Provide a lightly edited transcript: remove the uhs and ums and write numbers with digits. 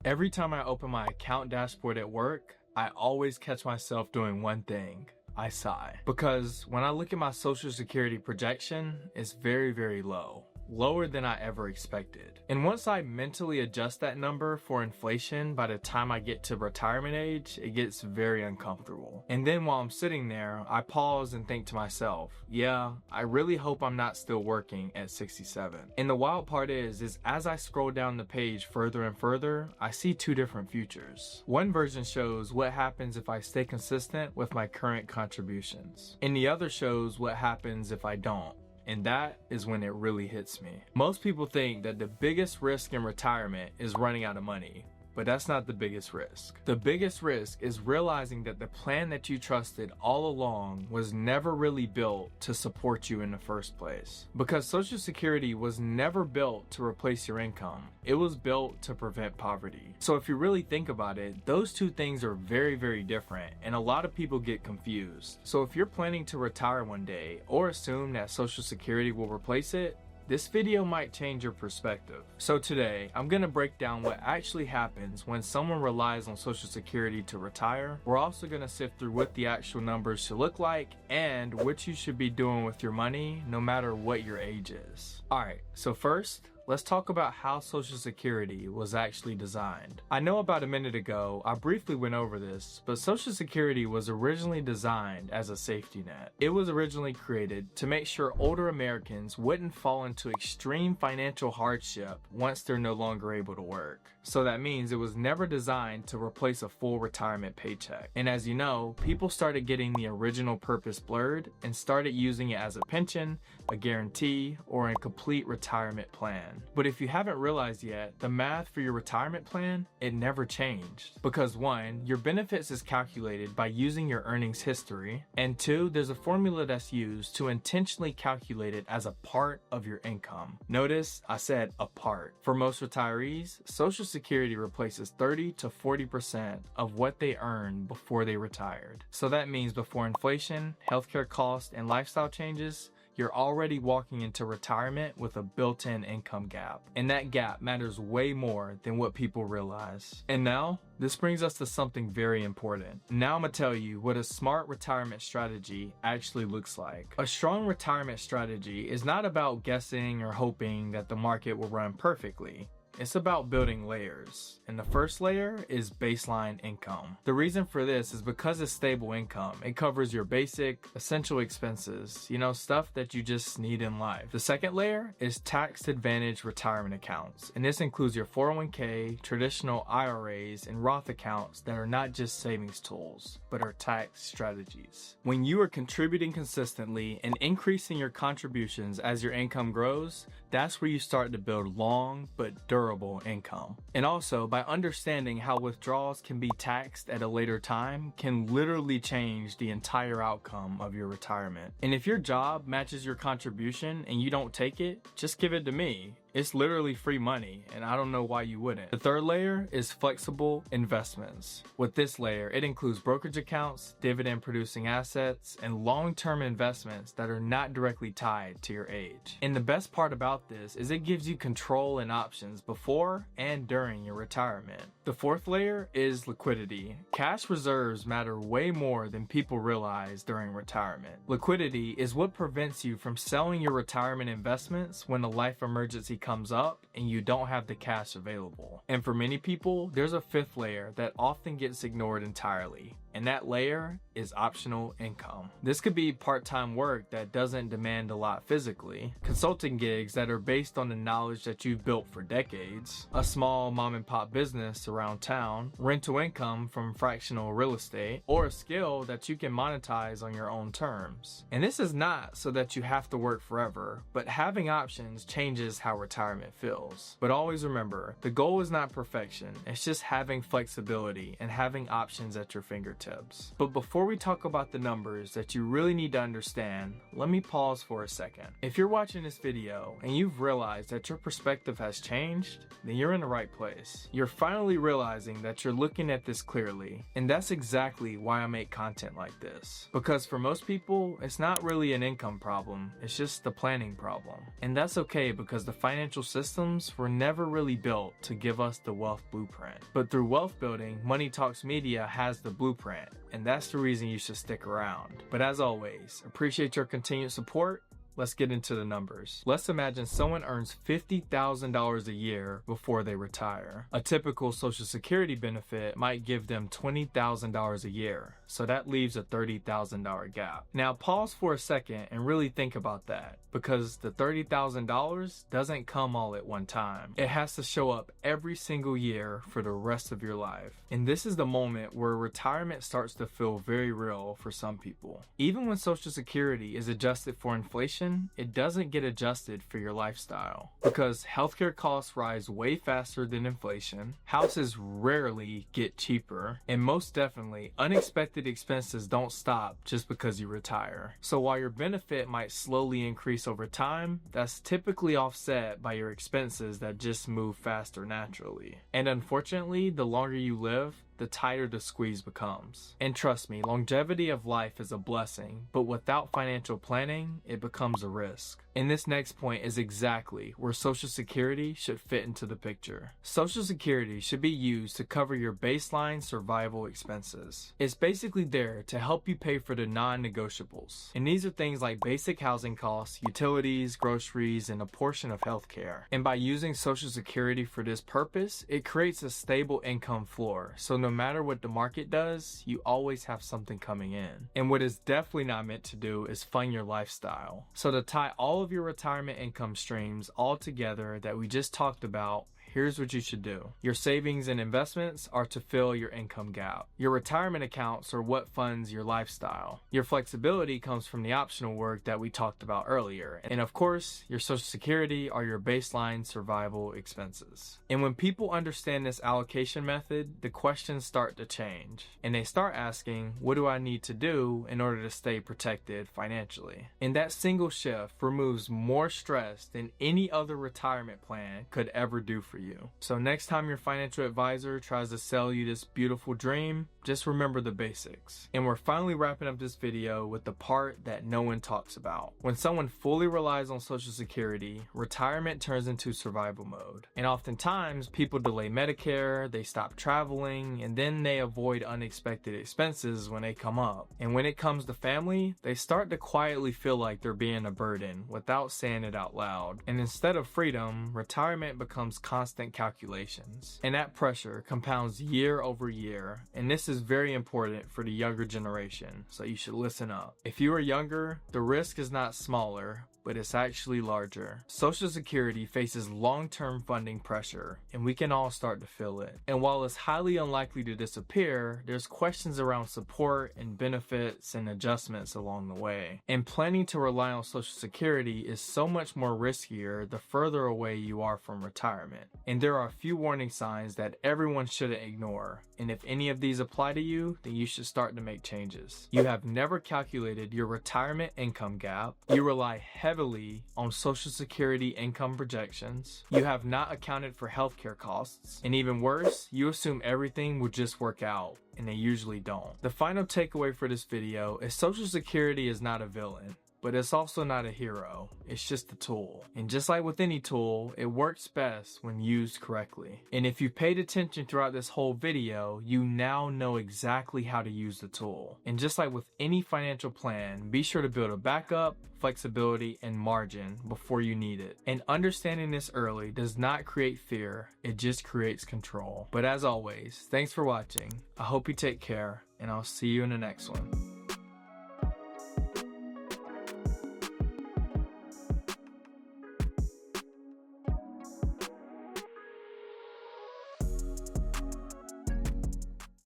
Every time I open my account dashboard at work, I always catch myself doing one thing. I sigh. Because when I look at my Social Security projection, it's very, very low. Lower than I ever expected. And once I mentally adjust that number for inflation by the time I get to retirement age, it gets very uncomfortable. And then while I'm sitting there, I pause and think to myself, yeah, I really hope I'm not still working at 67. And the wild part is as I scroll down the page further and further, I see two different futures. One version shows what happens if I stay consistent with my current contributions. And the other shows what happens if I don't. And that is when it really hits me. Most people think that the biggest risk in retirement is running out of money, but that's not the biggest risk. The biggest risk is realizing that the plan that you trusted all along was never really built to support you in the first place. Because Social Security was never built to replace your income. It was built to prevent poverty. So if you really think about it, those two things are very, very different, and a lot of people get confused. So if you're planning to retire one day, or assume that Social Security will replace it, this video might change your perspective. So today, I'm gonna break down what actually happens when someone relies on Social Security to retire. We're also gonna sift through what the actual numbers should look like and what you should be doing with your money no matter what your age is. Alright, so first, let's talk about how Social Security was actually designed. I know about a minute ago, I briefly went over this, but Social Security was originally designed as a safety net. It was originally created to make sure older Americans wouldn't fall into extreme financial hardship once they're no longer able to work. So that means it was never designed to replace a full retirement paycheck. And as you know, people started getting the original purpose blurred and started using it as a pension, a guarantee, or a complete retirement plan. But if you haven't realized yet, the math for your retirement plan, it never changed. Because one, your benefits is calculated by using your earnings history, and two, there's a formula that's used to intentionally calculate it as a part of your income. Notice I said a part. For most retirees, Social Security replaces 30 to 40% of what they earned before they retired. So that means before inflation, healthcare costs, and lifestyle changes, you're already walking into retirement with a built-in income gap. And that gap matters way more than what people realize. And now, this brings us to something very important. Now I'm gonna tell you what a smart retirement strategy actually looks like. A strong retirement strategy is not about guessing or hoping that the market will run perfectly. It's about building layers, and the first layer is baseline income. The reason for this is because it's stable income. It covers your basic, essential expenses, stuff that you just need in life. The second layer is tax-advantaged retirement accounts, and this includes your 401k, traditional IRAs, and Roth accounts that are not just savings tools, but are tax strategies. When you are contributing consistently and increasing your contributions as your income grows, that's where you start to build long but durable income. And also, by understanding how withdrawals can be taxed at a later time can literally change the entire outcome of your retirement. And if your job matches your contribution and you don't take it, just give it to me. It's literally free money, and I don't know why you wouldn't. The third layer is flexible investments. With this layer, it includes brokerage accounts, dividend-producing assets, and long-term investments that are not directly tied to your age. And the best part about this is it gives you control and options before and during your retirement. The fourth layer is liquidity. Cash reserves matter way more than people realize during retirement. Liquidity is what prevents you from selling your retirement investments when a life emergency comes up and you don't have the cash available. And for many people, there's a fifth layer that often gets ignored entirely, and that layer is optional income. This could be part-time work that doesn't demand a lot physically, consulting gigs that are based on the knowledge that you've built for decades, a small mom-and-pop business around town, rental income from fractional real estate, or a skill that you can monetize on your own terms. And this is not so that you have to work forever, but having options changes how retirement feels. But always remember, the goal is not perfection, it's just having flexibility and having options at your fingertips. tips. But before we talk about the numbers that you really need to understand, let me pause for a second. If you're watching this video and you've realized that your perspective has changed, then you're in the right place. You're finally realizing that you're looking at this clearly, and that's exactly why I make content like this. Because for most people, it's not really an income problem, it's just the planning problem. And that's okay, because the financial systems were never really built to give us the wealth blueprint. But through wealth building, Money Talks Media has the blueprint, and that's the reason you should stick around. But as always, appreciate your continued support. Let's get into the numbers. Let's imagine someone earns $50,000 a year before they retire. A typical Social Security benefit might give them $20,000 a year, so that leaves a $30,000 gap. Now pause for a second and really think about that, because the $30,000 doesn't come all at one time. It has to show up every single year for the rest of your life. And this is the moment where retirement starts to feel very real for some people. Even when Social Security is adjusted for inflation, it doesn't get adjusted for your lifestyle, because healthcare costs rise way faster than inflation, houses rarely get cheaper, and most definitely unexpected expenses don't stop just because you retire. So while your benefit might slowly increase over time, that's typically offset by your expenses that just move faster naturally. And unfortunately, the longer you live, the tighter the squeeze becomes. And trust me, longevity of life is a blessing, but without financial planning, it becomes a risk. And this next point is exactly where Social Security should fit into the picture. Social Security should be used to cover your baseline survival expenses. It's basically there to help you pay for the non-negotiables. And these are things like basic housing costs, utilities, groceries, and a portion of healthcare. And by using Social Security for this purpose, it creates a stable income floor. So no matter what the market does, you always have something coming in. And what is definitely not meant to do is fund your lifestyle. So to tie all of your retirement income streams all together that we just talked about, here's what you should do. Your savings and investments are to fill your income gap. Your retirement accounts are what funds your lifestyle. Your flexibility comes from the optional work that we talked about earlier. And of course, your Social Security are your baseline survival expenses. And when people understand this allocation method, the questions start to change. And they start asking, what do I need to do in order to stay protected financially? And that single shift removes more stress than any other retirement plan could ever do for you. So next time your financial advisor tries to sell you this beautiful dream, just remember the basics. And we're finally wrapping up this video with the part that no one talks about. When someone fully relies on Social Security, retirement turns into survival mode. And oftentimes, people delay Medicare, they stop traveling, and then they avoid unexpected expenses when they come up. And when it comes to family, they start to quietly feel like they're being a burden without saying it out loud. And instead of freedom, retirement becomes constant calculations. And that pressure compounds year over year. And this is very important for the younger generation, so you should listen up. If you are younger, the risk is not smaller, but it's actually larger. Social Security faces long-term funding pressure, and we can all start to feel it. And while it's highly unlikely to disappear, there's questions around support and benefits and adjustments along the way. And planning to rely on Social Security is so much more riskier the further away you are from retirement. And there are a few warning signs that everyone shouldn't ignore. And if any of these apply to you, then you should start to make changes. You have never calculated your retirement income gap. You rely heavily on Social Security income projections. You have not accounted for healthcare costs. And even worse, you assume everything will just work out, and they usually don't. The final takeaway for this video is Social Security is not a villain, but it's also not a hero. It's just a tool. And just like with any tool, it works best when used correctly. And if you paid attention throughout this whole video, you now know exactly how to use the tool. And just like with any financial plan, be sure to build a backup, flexibility, and margin before you need it. And understanding this early does not create fear, it just creates control. But as always, thanks for watching. I hope you take care, and I'll see you in the next one.